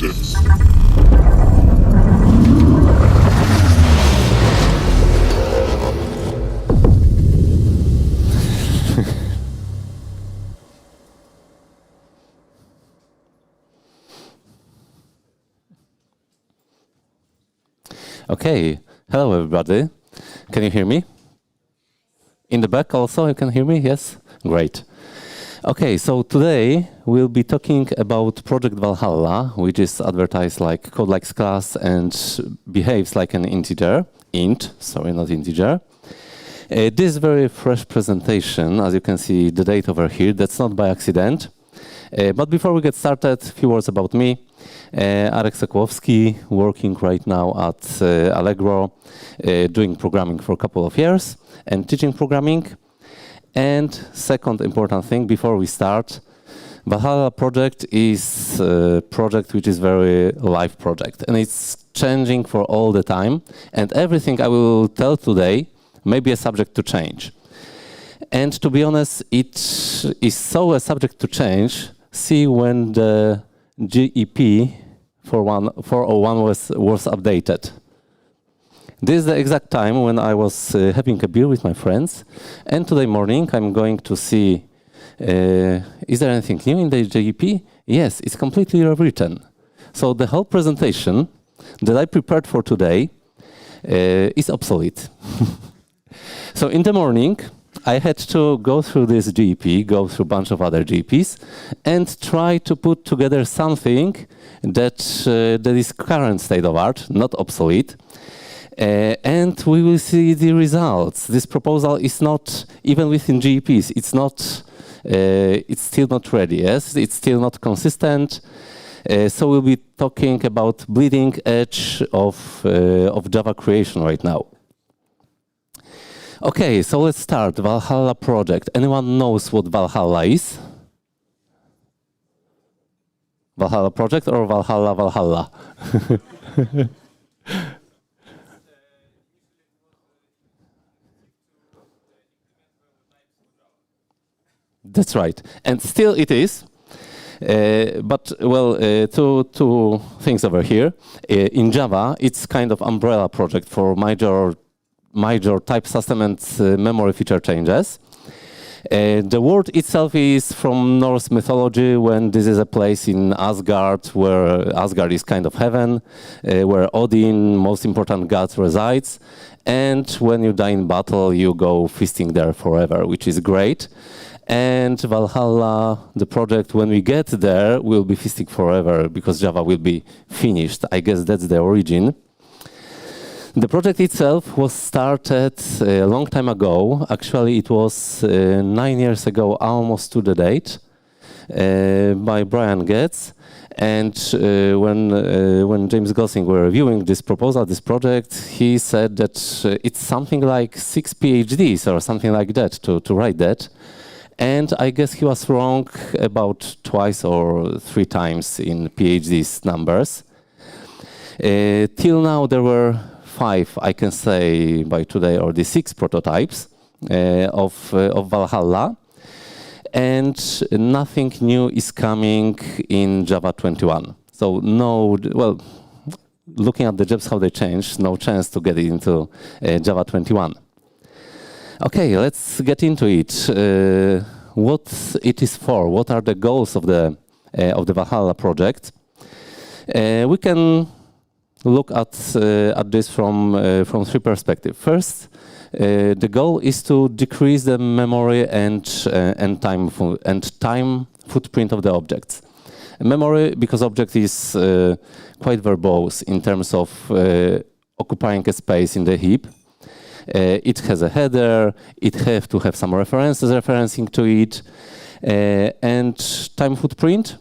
JEPs. Okay, hello everybody. Can you hear me? In the back also you can hear me? Yes? Great. Okay, so today we'll be talking about Project Valhalla, which is advertised like code-like class and behaves like an integer, int, sorry, not integer. This very fresh presentation, as you can see the date over here, that's not by accident. But before we get started, a few words about me. Arkadiusz Sokołowski, working right now at Allegro, doing programming for a couple of years and teaching programming. And second important thing before we start, Valhalla project is a project which is very live project and it's changing for all the time. And everything I will tell today may be a subject to change. And to be honest, it is so a subject to change. See when the JEP 401 was updated. This is the exact time when I was having a beer with my friends, and today morning I'm going to see, is there anything new in the JEP? Yes, it's completely rewritten. So the whole presentation that I prepared for today is obsolete. So in the morning, I had to go through this JEP, go through a bunch of other JEPs, and try to put together something that is current state of art, not obsolete. And we will see the results. This proposal is not, even within JEPs, it's not, it's still not ready, yes? It's still not consistent. So we'll be talking about bleeding edge of Java creation right now. Okay, so let's start. Valhalla project. Anyone knows what Valhalla is? Valhalla project or Valhalla? That's right. And still it is. But, well, two things over here. In Java, it's kind of umbrella project for major type system and memory feature changes. The word itself is from Norse mythology, when this is a place in Asgard, where Asgard is kind of heaven, where Odin, most important god, resides. And when you die in battle, you go feasting there forever, which is great. And Valhalla, the project, when we get there, will be feasting forever because Java will be finished. I guess that's the origin. The project itself was started a long time ago. Actually, it was 9 years ago, almost to the date, by Brian Getz. And when James Gossing were reviewing this proposal, this project, he said that it's something like 6 PhDs or something like that to write that. And I guess he was wrong about twice or 3 times in PhD's numbers. Till now, there were 5, I can say by today, or the 6 prototypes of Valhalla. And nothing new is coming in Java 21. So no, well, looking at the JEPs, how they changed, no chance to get into Java 21. Okay, let's get into it. What it is for? What are the goals of the Valhalla project? We can look at this from 3 perspectives. First, the goal is to decrease the memory and time footprint of the objects. Memory, because object is quite verbose in terms of occupying a space in the heap. It has a header, it has to have some references referencing to it, and time footprint.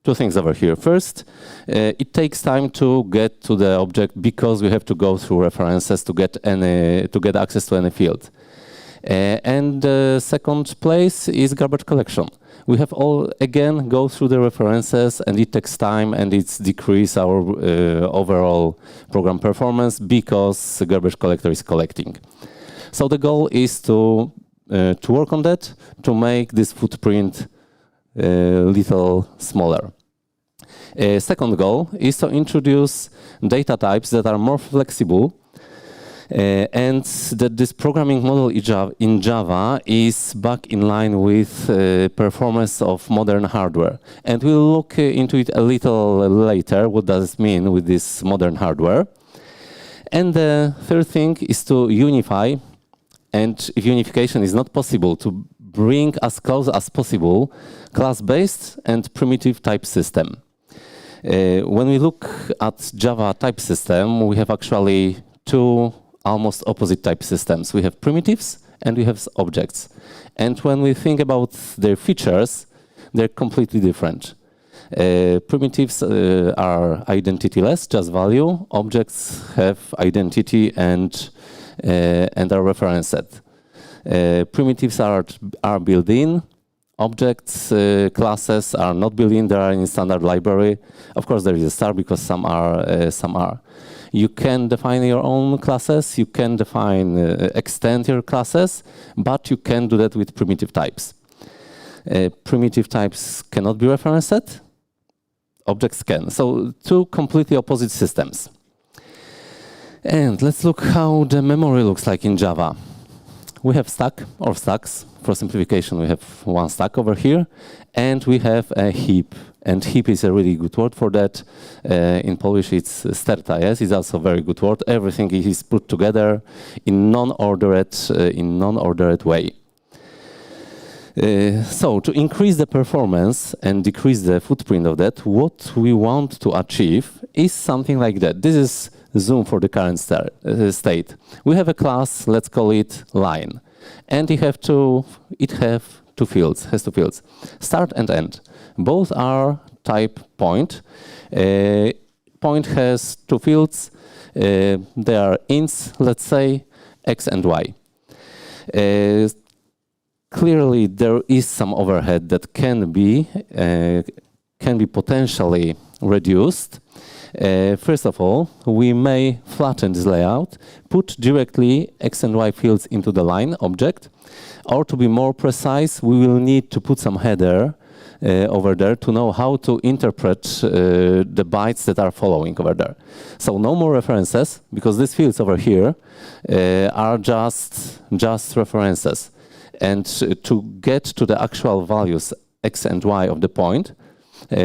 2 things over here. First, it takes time to get to the object because we have to go through references to get access to any field. And the second place is garbage collection. We have all, again, go through the references, and it takes time, and it's decrease our overall program performance because the garbage collector is collecting. So the goal is to work on that, to make this footprint little smaller. Second goal is to introduce data types that are more flexible and that this programming model in Java is back in line with performance of modern hardware. And we'll look into it a little later, what does it mean with this modern hardware. And the third thing is to unify, and if unification is not possible, to bring as close as possible class-based and primitive type system. When we look at Java type system, we have actually two almost opposite type systems. We have primitives and we have objects. And when we think about their features, they're completely different. Primitives are identityless, just value. Objects have identity and are referenced. Primitives are built-in. Objects, classes are not built-in. They are in standard library. Of course, there is a star because some are. You can define your own classes. You can extend your classes, but you can do that with primitive types. Primitive types cannot be referenced. Objects can. So two completely opposite systems. And let's look how the memory looks like in Java. We have stack or stacks. For simplification, we have one stack over here, and we have a heap. And heap is a really good word for that. In Polish, it's sterta. Yes, it's also a very good word. Everything is put together in non-ordered way. So to increase the performance and decrease the footprint of that, what we want to achieve is something like that. This is zoom for the current state. We have a class, let's call it line, and it has two fields, start and end. Both are type point. Point has two fields. They are ints, let's say, x and y. Clearly, there is some overhead that can be potentially reduced. First of all, we may flatten this layout, put directly x and y fields into the line object, or to be more precise, we will need to put some header over there to know how to interpret the bytes that are following over there. So no more references, because these fields over here are just references. And to get to the actual values x and y of the point,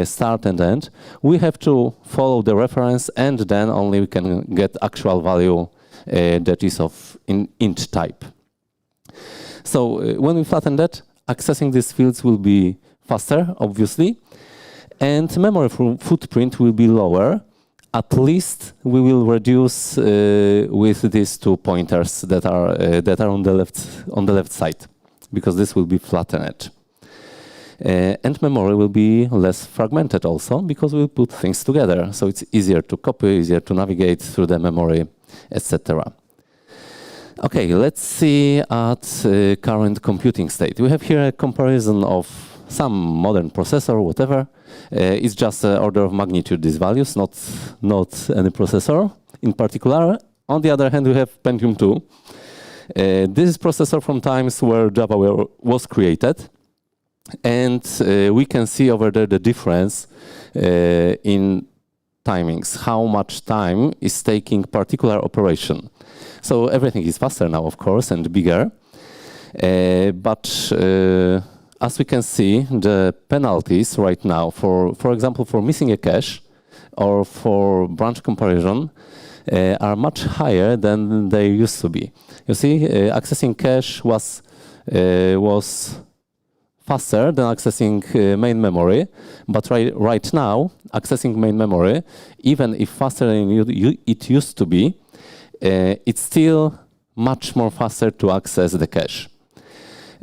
start and end, we have to follow the reference, and then only we can get actual value that is of int type. So when we flatten that, accessing these fields will be faster, obviously, and memory footprint will be lower. At least we will reduce with these two pointers that are on the left side, because this will be flattened. And memory will be less fragmented also, because we'll put things together. So it's easier to copy, easier to navigate through the memory, etc. Okay, let's see at current computing state. We have here a comparison of some modern processor, whatever. It's just an order of magnitude, these values, not any processor in particular. On the other hand, we have Pentium 2. This is processor from times where Java was created. And we can see over there the difference in timings, how much time is taking particular operation. So everything is faster now, of course, and bigger. But as we can see, the penalties right now, for example, for missing a cache or for branch comparison, are much higher than they used to be. You see, accessing cache was faster than accessing main memory, but right now, accessing main memory, even if faster than it used to be, it's still much more faster to access the cache.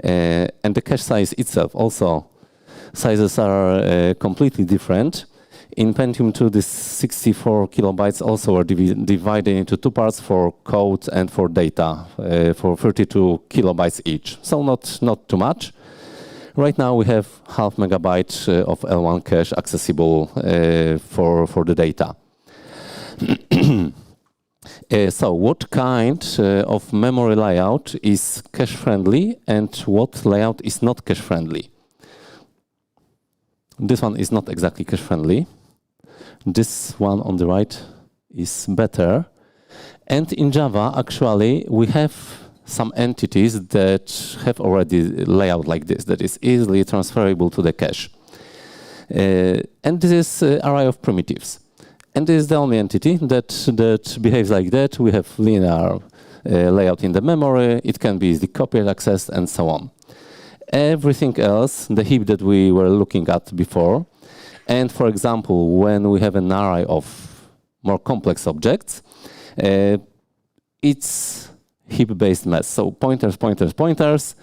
And the cache size itself also, sizes are completely different. In Pentium 2, this 64 kilobytes also are divided into two parts, for code and for data, for 32 kilobytes each. So not too much. Right now we have 0.5 megabyte of L1 cache accessible for the data. So what kind of memory layout is cache-friendly and what layout is not cache-friendly? This one is not exactly cache-friendly. This one on the right is better. And in Java, actually, we have some entities that have already layout like this, that is easily transferable to the cache. And this is array of primitives. And this is the only entity that behaves like that. We have linear layout in the memory. It can be easily copied, accessed, and so on. Everything else, the heap that we were looking at before, and for example, when we have an array of more complex objects, it's heap-based mess. So pointers, pointers, pointers,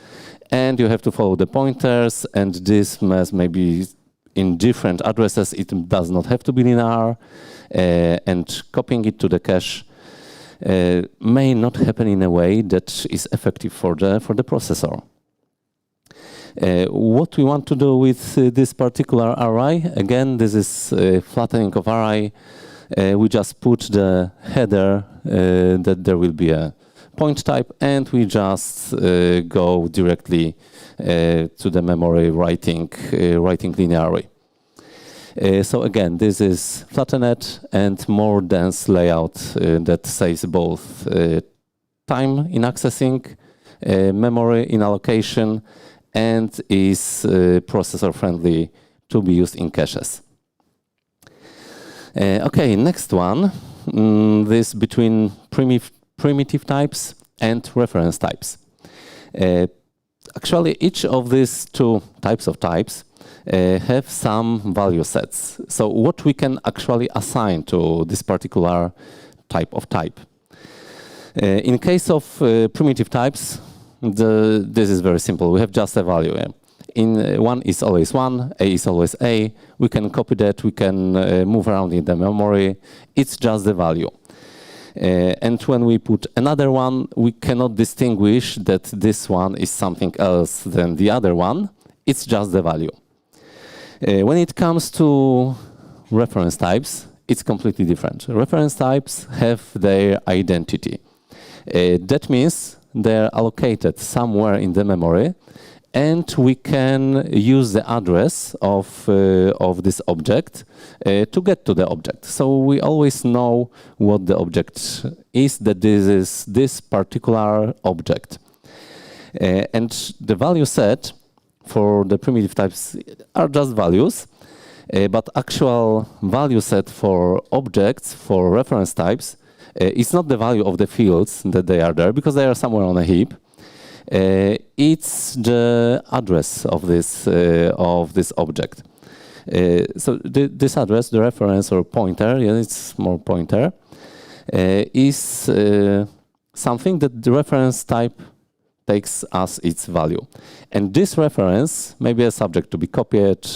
and you have to follow the pointers, and this mess may be in different addresses. It does not have to be linear, and copying it to the cache may not happen in a way that is effective for the processor. What we want to do with this particular array, again, this is flattening of array. We just put the header that there will be a point type, and we just go directly to the memory writing linearly. So again, this is flattened and more dense layout that saves both time in accessing, memory in allocation, and is processor friendly to be used in caches. Okay, next one, this between primitive types and reference types. Actually, each of these two types of types have some value sets. So what we can actually assign to this particular type of type. In case of primitive types, this is very simple. We have just a value. In one is always one, A is always A. We can copy that, we can move around in the memory. It's just the value. And when we put another one, we cannot distinguish that this one is something else than the other one. It's just the value. When it comes to reference types, it's completely different. Reference types have their identity. That means they're allocated somewhere in the memory, and we can use the address of this object to get to the object. So we always know what the object is, that this is this particular object. And the value set for the primitive types are just values, but actual value set for objects, for reference types, is not the value of the fields that they are there, because they are somewhere on a heap. It's the address of this object. So this address, the reference or pointer, yeah, it's more pointer, is something that the reference type takes as its value. And this reference may be a subject to be copied,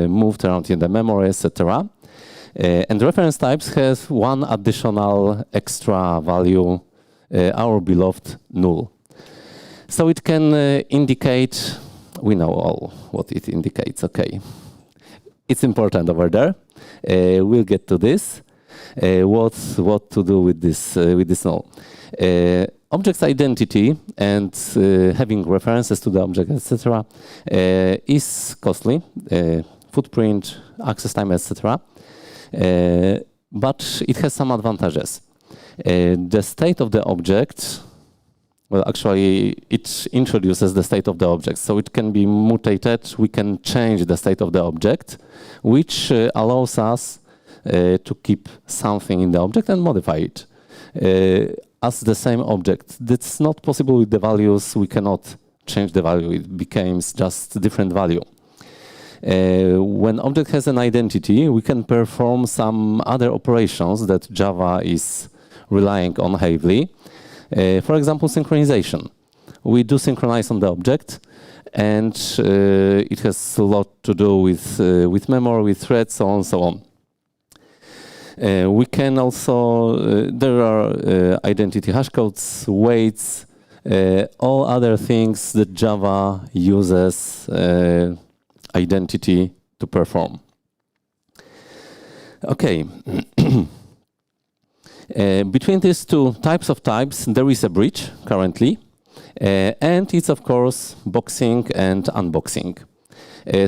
moved around in the memory, etc. And reference types have one additional extra value, our beloved null. So it can indicate, we know all what it indicates, okay. It's important over there. We'll get to this. What to do with this null. Object's identity and having references to the object, etc., is costly. Footprint, access time, etc. But it has some advantages. The state of the object, well, actually, it introduces the state of the object. So it can be mutated. We can change the state of the object, which allows us to keep something in the object and modify it as the same object. That's not possible with the values. We cannot change the value. It becomes just a different value. When object has an identity, we can perform some other operations that Java is relying on heavily. For example, synchronization. We do synchronize on the object, and it has a lot to do with memory, with threads, so on and so on. We can also, there are identity hashcodes, weights, all other things that Java uses identity to perform. Okay. Between these two types of types, there is a bridge currently, and it's of course boxing and unboxing.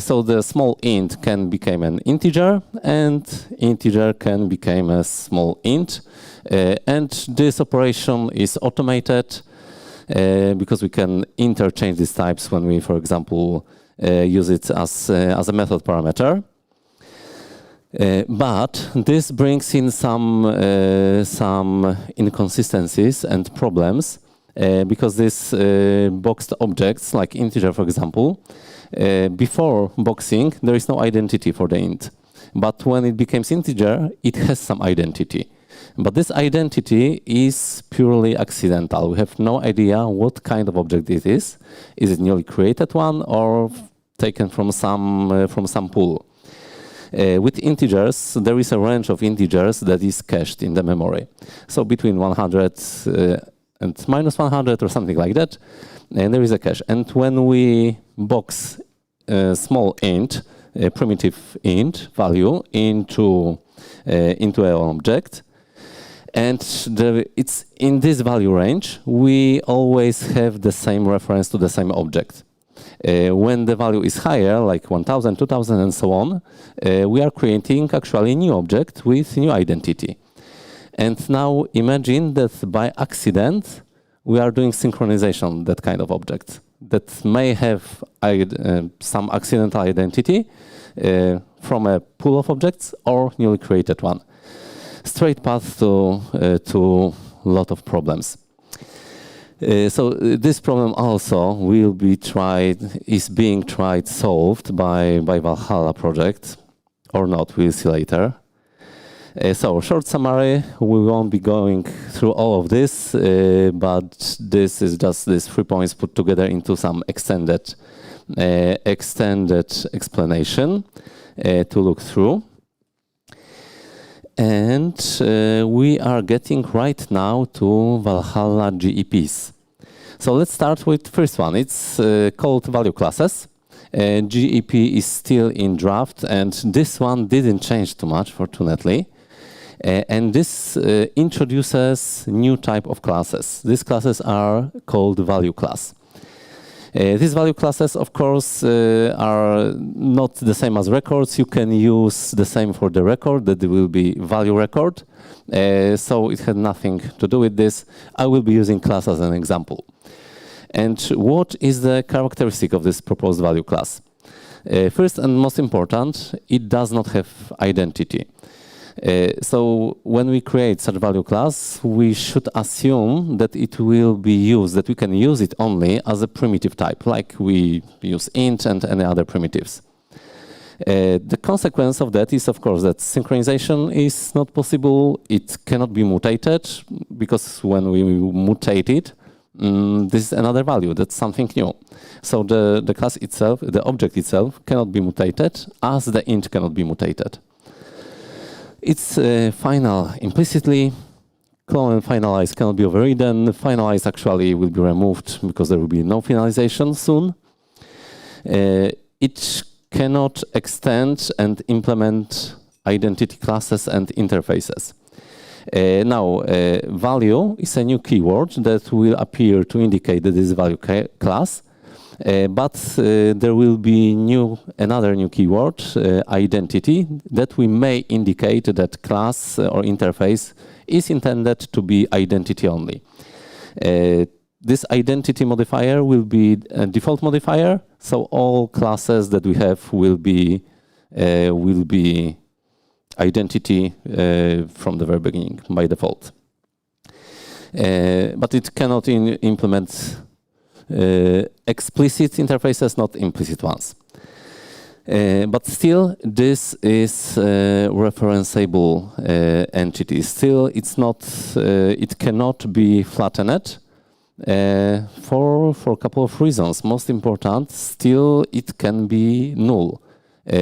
So the small int can become an integer, and integer can become a small int. And this operation is automated because we can interchange these types when we, for example, use it as a method parameter. But this brings in some inconsistencies and problems because these boxed objects, like integer, for example, before boxing, there is no identity for the int. But when it becomes integer, it has some identity. But this identity is purely accidental. We have no idea what kind of object it is. Is it newly created one or taken from some pool? With integers, there is a range of integers that is cached in the memory. So between 100 and minus 100 or something like that, and there is a cache. And when we box a small int, a primitive int value into an object, and it's in this value range, we always have the same reference to the same object. When the value is higher, like 1000, 2000, and so on, we are creating actually a new object with new identity. And now imagine that by accident, we are doing synchronization, that kind of object, that may have some accidental identity from a pool of objects or newly created one. Straight path to a lot of problems. So this problem also is being tried, solved by Valhalla project, or not, we'll see later. So short summary, we won't be going through all of this, but this is just these 3 points put together into some extended explanation to look through. And we are getting right now to Valhalla JEPs. So let's start with the first one. It's called value classes. JEP is still in draft, and this one didn't change too much, fortunately. And this introduces new type of classes. These classes are called value class. These value classes, of course, are not the same as records. You can use the same for the record, that will be value record. So it had nothing to do with this. I will be using class as an example. And what is the characteristic of this proposed value class? First and most important, it does not have identity. So when we create such value class, we should assume that it will be used, that we can use it only as a primitive type, like we use int and any other primitives. The consequence of that is, of course, that synchronization is not possible. It cannot be mutated, because when we mutate it, this is another value, that's something new. So the class itself, the object itself, cannot be mutated, as the int cannot be mutated. It's final implicitly. Clone and finalize cannot be overridden. Finalize actually will be removed because there will be no finalization soon. It cannot extend and implement identity classes and interfaces. Now, value is a new keyword that will appear to indicate that this value class. But there will be another new keyword, identity, that we may indicate that class or interface is intended to be identity only. This identity modifier will be a default modifier, so all classes that we have will be identity from the very beginning by default. But it cannot implement explicit interfaces, not implicit ones. But still, this is referenceable entity. Still, it cannot be flattened for a couple of reasons. Most important, still it can be null.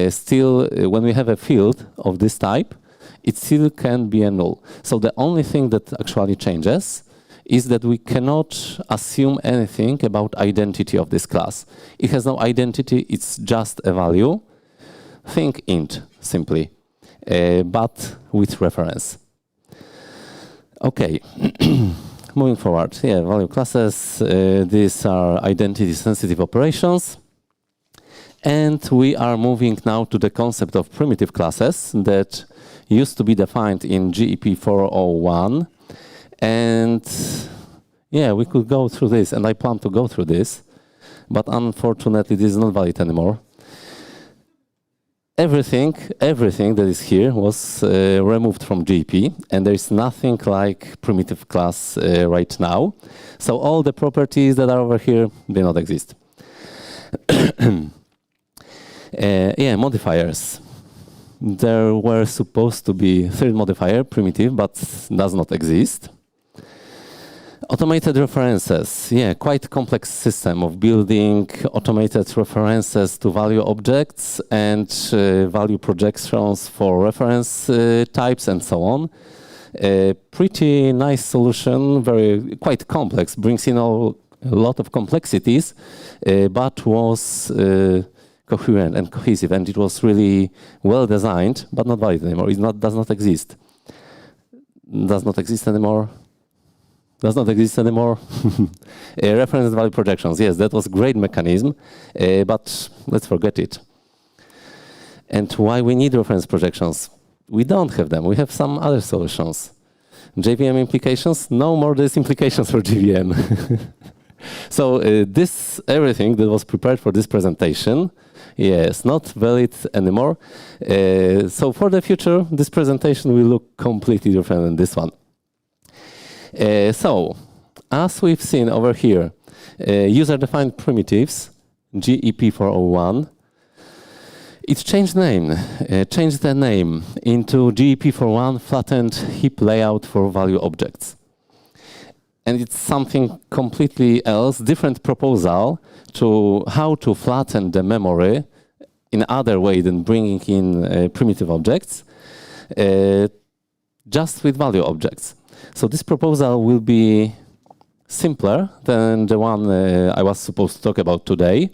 Still, when we have a field of this type, it still can be a null. So the only thing that actually changes is that we cannot assume anything about identity of this class. It has no identity, it's just a value. Think int, simply, but with reference. Okay, moving forward. Value classes, these are identity-sensitive operations. And we are moving now to the concept of primitive classes that used to be defined in JEP 401. And yeah, we could go through this, and I plan to go through this, but unfortunately this is not valid anymore. Everything that is here was removed from JEP, and there is nothing like primitive class right now. So all the properties that are over here, they not exist. Yeah, modifiers. There were supposed to be third modifier, primitive, but does not exist. Automated references. Yeah, quite complex system of building automated references to value objects and value projections for reference types and so on. Pretty nice solution, quite complex, brings in a lot of complexities, but was coherent and cohesive, and it was really well designed, but not valid anymore. Does not exist. Does not exist anymore. Does not exist anymore. Reference value projections. Yes, that was a great mechanism, but let's forget it. And why we need reference projections? We don't have them. We have some other solutions. JVM implications? No more these implications for JVM. So this everything that was prepared for this presentation, yes, not valid anymore. So for the future, this presentation will look completely different than this one. So, as we've seen over here, user-defined primitives, JEP 401, it changed the name into JEP 401 flattened heap layout for value objects. And it's something completely else, different proposal to how to flatten the memory in other way than bringing in primitive objects, just with value objects. So this proposal will be simpler than the one I was supposed to talk about today,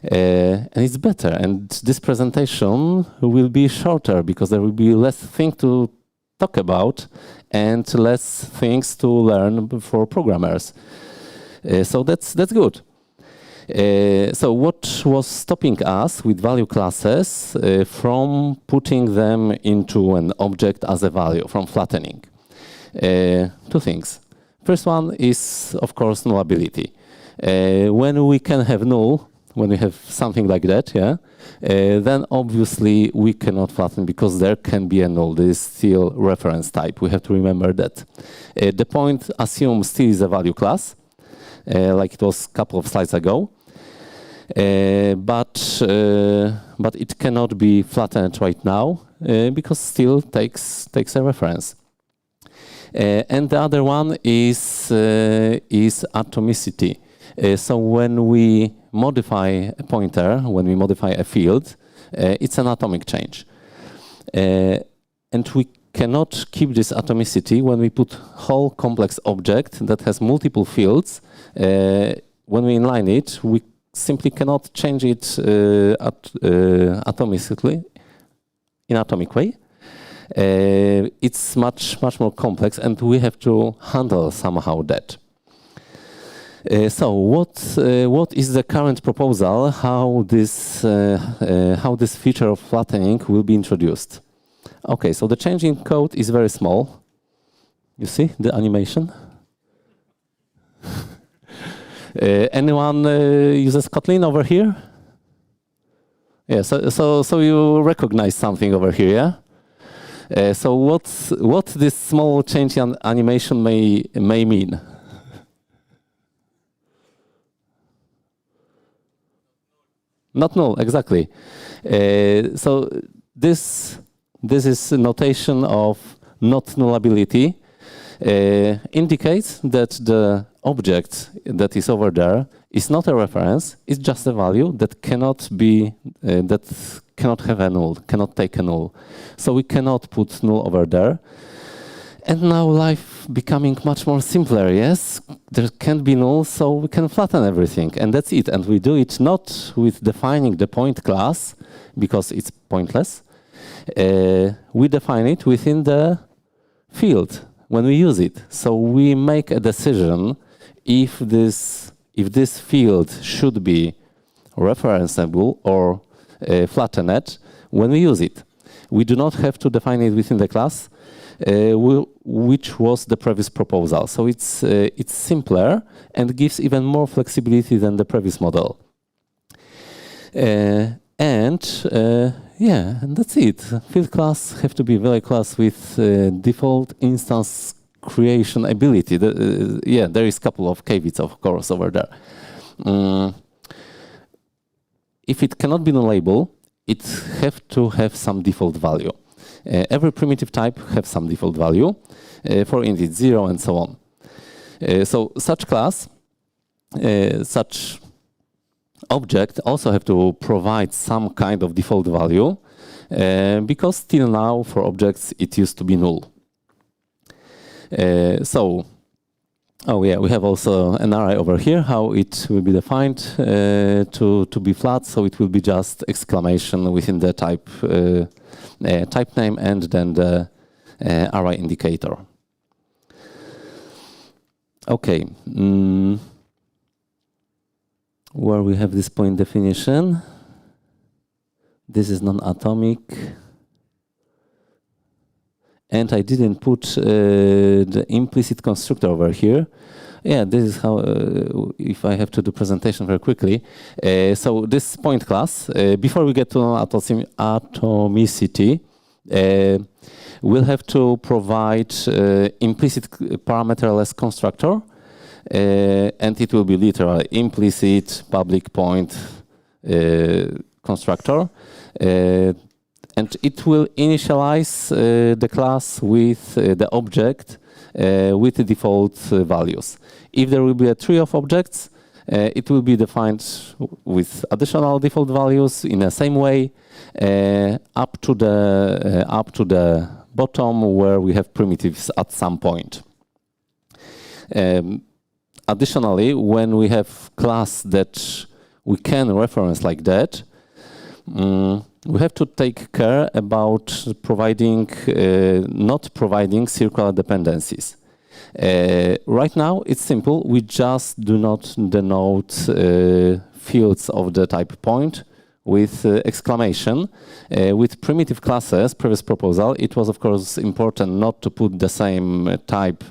and it's better. And this presentation will be shorter because there will be less things to talk about and less things to learn for programmers. So that's good. So what was stopping us with value classes from putting them into an object as a value, from flattening? Two things. First one is, of course, nullability. When we can have null, when we have something like that, yeah, then obviously we cannot flatten because there can be a null. There is still reference type. We have to remember that. The point assumes still is a value class, like it was a couple of slides ago, but it cannot be flattened right now because still takes a reference. And the other one is atomicity. So when we modify a pointer, when we modify a field, it's an atomic change. And we cannot keep this atomicity when we put whole complex object that has multiple fields. When we inline it, we simply cannot change it atomically, in atomic way. It's much more complex, and we have to handle somehow that. So what is the current proposal? How this feature of flattening will be introduced? Okay, so the change in code is very small. You see the animation? Anyone uses Kotlin over here? Yeah. So you recognize something over here, yeah? So what this small change in animation may mean? Not null, exactly. So this is a notation of not nullability. Indicates that the object that is over there is not a reference. It's just a value that cannot be cannot have a null, cannot take a null. So we cannot put null over there. And now life becoming much more simpler, yes? There can't be null, so we can flatten everything, and that's it. And we do it not with defining the point class, because it's pointless. We define it within the field when we use it. So we make a decision if this field should be referenceable or flattened when we use it. We do not have to define it within the class, which was the previous proposal. So it's simpler and gives even more flexibility than the previous model. And that's it. Field class have to be value class with default instance creation ability. There is a couple of caveats, of course, over there. If it cannot be nullable, it have to have some default value. Every primitive type have some default value, for int 0 and so on. So such class, such object also have to provide some kind of default value, because till now for objects it used to be null. We have also an array over here, how it will be defined to be flat, so it will be just exclamation within the type name and then the array indicator. Okay, where we have this point definition, this is non-atomic. And I didn't put the implicit constructor over here. Yeah, this is how, if I have to do presentation very quickly. So this point class, before we get to atomicity, we'll have to provide implicit parameterless constructor, and it will be literal implicit public point constructor. And it will initialize the class with the object with the default values. If there will be a tree of objects, it will be defined with additional default values in the same way up to the bottom where we have primitives at some point. Additionally, when we have class that we can reference like that, we have to take care about providing, not providing circular dependencies. Right now, it's simple. We just do not denote fields of the type point with exclamation. With primitive classes, previous proposal, it was, of course, important not to put the same type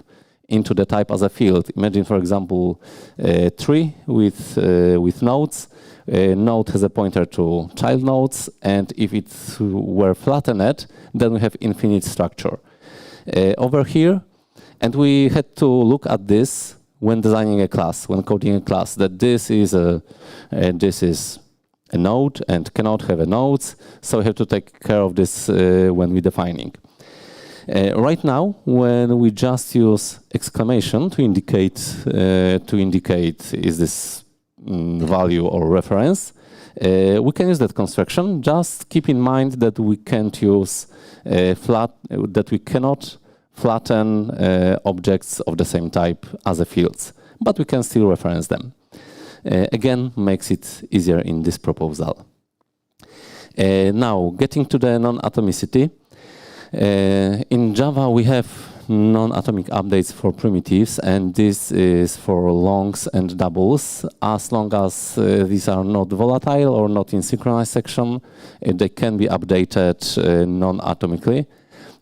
into the type as a field. Imagine, for example, tree with nodes. Node has a pointer to child nodes, and if it were flattened, then we have infinite structure. Over here, and we had to look at this when designing a class, when coding a class, that this is a node and cannot have a nodes, so we have to take care of this when we're defining. Right now, when we just use exclamation to indicate is this value or reference, we can use that construction. Just keep in mind that we can't use that we cannot flatten objects of the same type as a fields, but we can still reference them. Again, makes it easier in this proposal. Now, getting to the non-atomicity. In Java, we have non-atomic updates for primitives, and this is for longs and doubles. As long as these are not volatile or not in synchronized section, they can be updated non-atomically.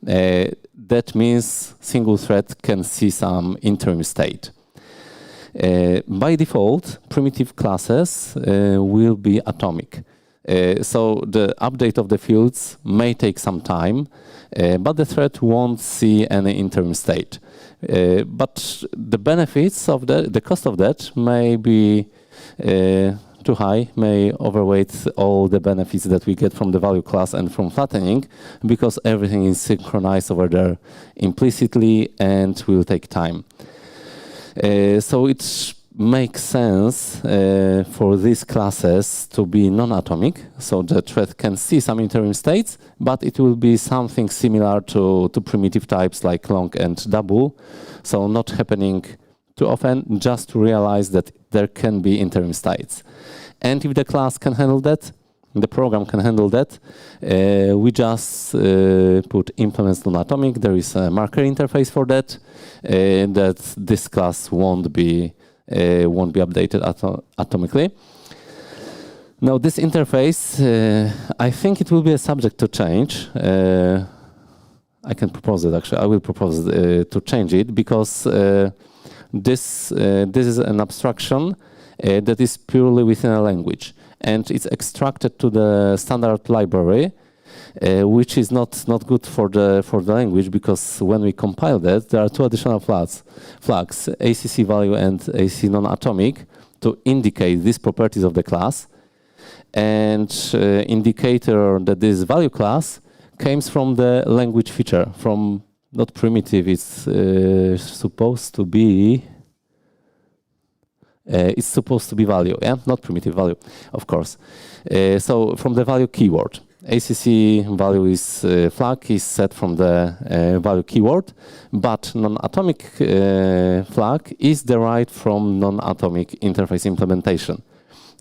That means single thread can see some interim state. By default, primitive classes will be atomic. So the update of the fields may take some time, but the thread won't see any interim state. But the benefits of the cost of that may be too high, may overweight all the benefits that we get from the value class and from flattening, because everything is synchronized over there implicitly and will take time. So it makes sense for these classes to be non-atomic, so the thread can see some interim states, but it will be something similar to primitive types like long and double, so not happening too often, just to realize that there can be interim states. And if the class can handle that, the program can handle that, we just put implements non-atomic. There is a marker interface for that, that this class won't be updated atomically. Now this interface, I think it will be a subject to change. I can propose it actually. I will propose to change it because this is an abstraction that is purely within a language, and it's extracted to the standard library, which is not good for the language, because when we compile that, there are two additional flags, ACC value and ACC non-atomic, to indicate these properties of the class, and indicator that this value class comes from the language feature, from not primitive. It's supposed to be. It's supposed to be value, yeah, not primitive value, of course. So from the value keyword, ACC value is flag is set from the value keyword, but non-atomic flag is derived from non-atomic interface implementation.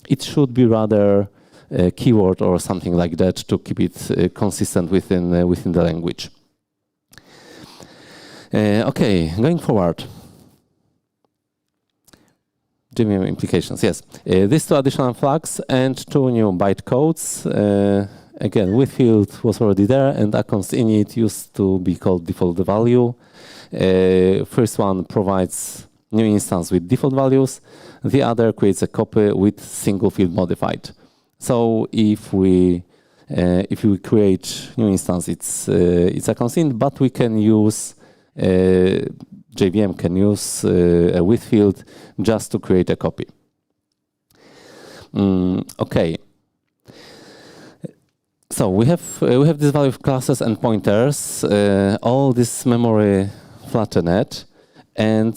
It should be rather a keyword or something like that to keep it consistent within the language. Okay, going forward. JVM implications, yes. These two additional flags and two new bytecodes. Again, with field was already there, and acconst init used to be called default value. First one provides new instance with default values. The other creates a copy with single field modified. So if we create new instance, it's acconst init, but we can use JVM can use a with field just to create a copy. Okay. So we have this value of classes and pointers, all this memory flattened, and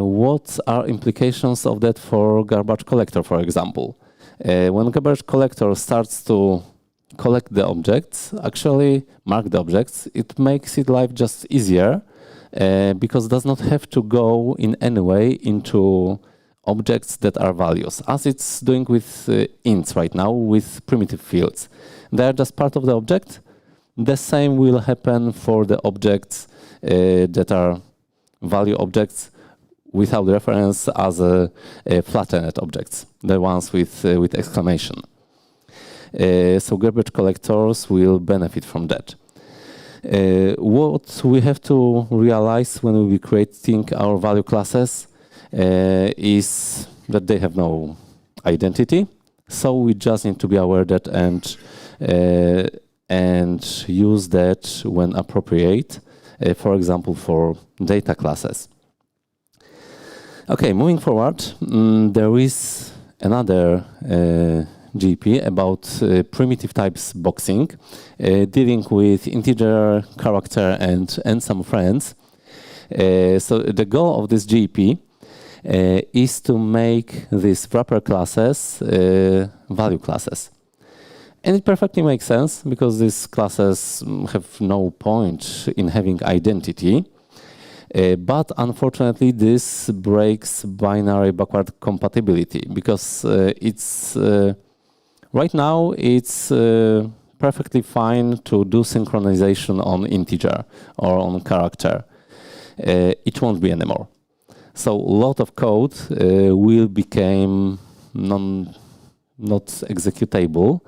what are implications of that for garbage collector, for example? When garbage collector starts to collect the objects, actually mark the objects, it makes it life just easier, because it does not have to go in any way into objects that are values, as it's doing with ints right now, with primitive fields. They are just part of the object. The same will happen for the objects that are value objects without reference as flattened objects, the ones with exclamation. So garbage collectors will benefit from that. What we have to realize when we will be creating our value classes is that they have no identity. So we just need to be aware that and use that when appropriate, for example, for data classes. Okay, moving forward, there is another JEP about primitive types boxing, dealing with integer, character, and some friends. So the goal of this JEP is to make these wrapper classes value classes. And it perfectly makes sense, because these classes have no point in having identity. But unfortunately, this breaks binary backward compatibility, because it's right now it's perfectly fine to do synchronization on integer or on character. It won't be anymore. So a lot of code will become not executable,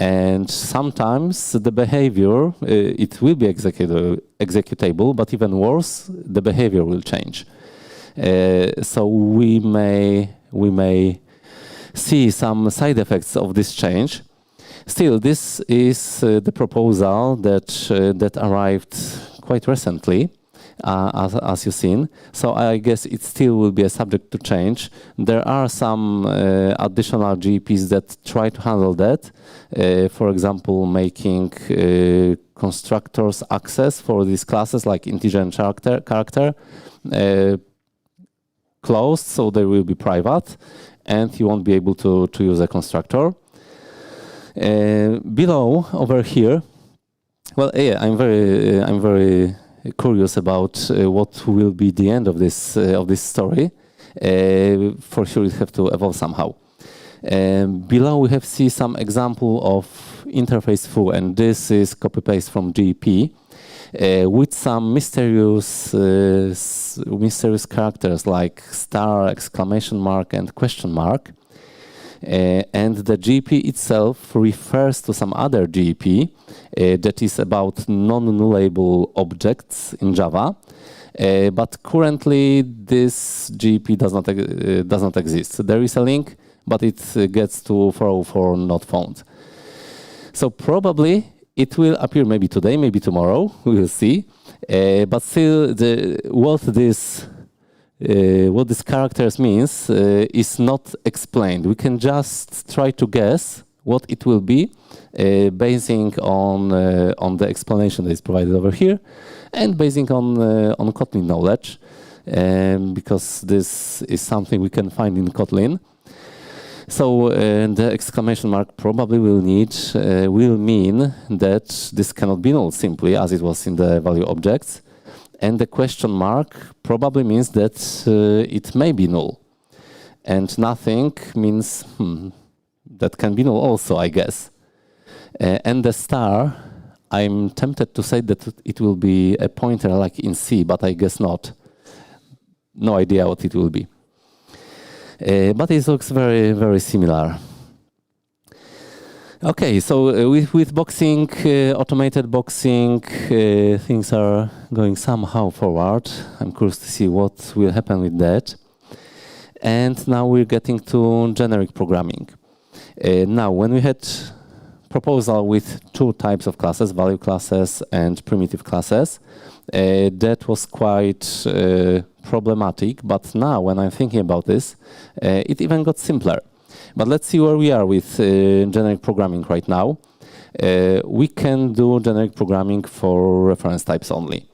and sometimes the behavior it will be executable, but even worse, the behavior will change. So we may see some side effects of this change. Still, this is the proposal that arrived quite recently, as you've seen. So I guess it still will be a subject to change. There are some additional JEPs that try to handle that. For example, making constructors access for these classes like integer and character closed, so they will be private, and you won't be able to use a constructor. Below over here, well, yeah, I'm very curious about what will be the end of this story. For sure, it have to evolve somehow. Below we have see some example of interface foo, and this is copy paste from JEP with some mysterious characters like star, exclamation mark, and question mark. And the GEP itself refers to some other GEP that is about non-nullable objects in Java. But currently, this GEP does not exist. There is a link, but it gets to 404 not found. So probably it will appear maybe today, maybe tomorrow. We will see. But still, what these characters means is not explained. We can just try to guess what it will be, basing on the explanation that is provided over here, and basing on Kotlin knowledge, because this is something we can find in Kotlin. So the exclamation mark probably will mean that this cannot be null simply, as it was in the value objects, and the question mark probably means that it may be null, and nothing means that can be null also, I guess. And the star, I'm tempted to say that it will be a pointer like in C, but I guess not. No idea what it will be. But it looks very, very similar. Okay, so with boxing, automated boxing, things are going somehow forward. I'm curious to see what will happen with that. And now we're getting to generic programming. Now, when we had proposal with two types of classes, value classes and primitive classes, that was quite problematic. But now, when I'm thinking about this, it even got simpler. But let's see where we are with generic programming right now. We can do generic programming for reference types only,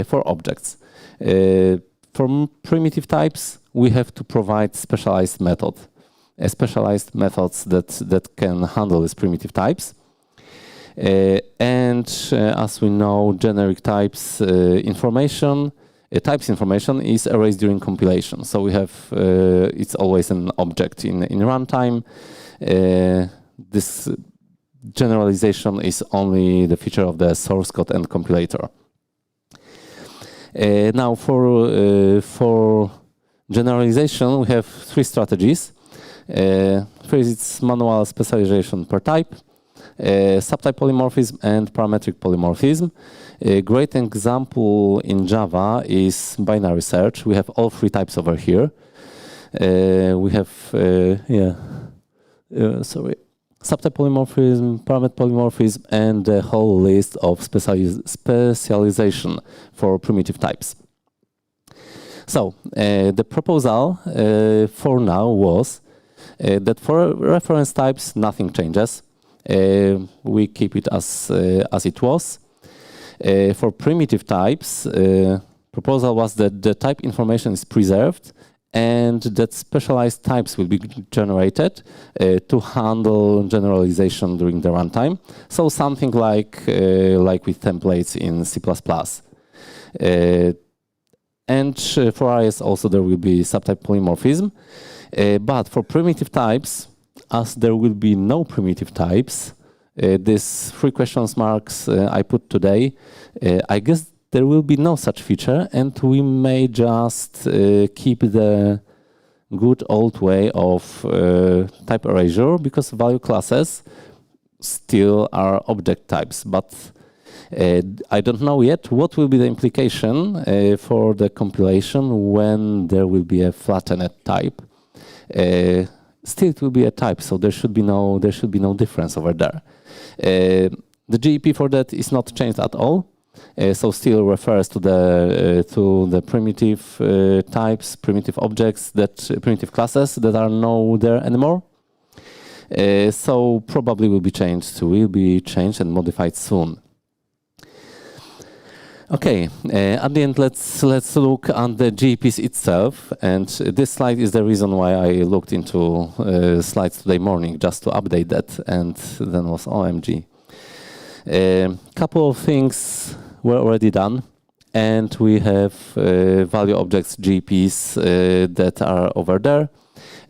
for objects. For primitive types, we have to provide specialized methods that can handle these primitive types. And as we know, generic types information is erased during compilation. So we have it's always an object in runtime. This generalization is only the feature of the source code and compilator. Now for generalization, we have three strategies. First, it's manual specialization per type, subtype polymorphism, and parametric polymorphism. A great example in Java is binary search. We have all three types over here. We have subtype polymorphism, parametric polymorphism, and a whole list of specialization for primitive types. So the proposal for now was that for reference types, nothing changes. We keep it as it was. For primitive types, proposal was that the type information is preserved and that specialized types will be generated to handle generalization during the runtime. So something like with templates in C++. And for IS also there will be subtype polymorphism. But for primitive types, as there will be no primitive types, these three question marks I put today, I guess there will be no such feature, and we may just keep the good old way of type erasure, because value classes still are object types. But I don't know yet what will be the implication for the compilation when there will be a flattened type. Still, it will be a type, so there should be no difference over there. The GEP for that is not changed at all, so still refers to the primitive types, primitive objects, primitive classes that are not there anymore. So probably will be changed and modified soon. Okay, at the end, let's look at the GEPs itself, and this slide is the reason why I looked into slides today morning, just to update that, and then was OMG. Couple of things were already done, and we have value objects GEPs that are over there.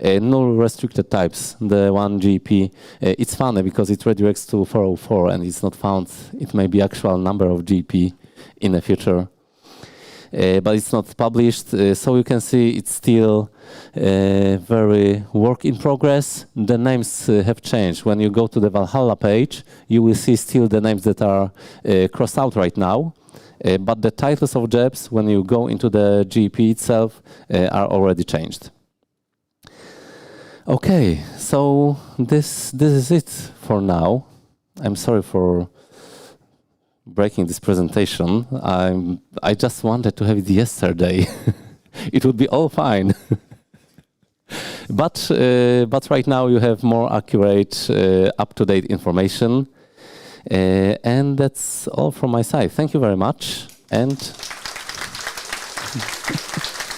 Null restricted types, the one GEP, it's funny because it redirects to 404 and it's not found. It may be actual number of GEP in the future. but it's not published. So you can see it's still very work in progress. The names have changed. When you go to the Valhalla page, you will see still the names that are crossed out right now. But the titles of JEPs, when you go into the JEP itself, are already changed. Okay, so this is it for now. I'm sorry for breaking this presentation. I just wanted to have it yesterday. It would be all fine. But right now you have more accurate, up-to-date information. And that's all from my side. Thank you very much. And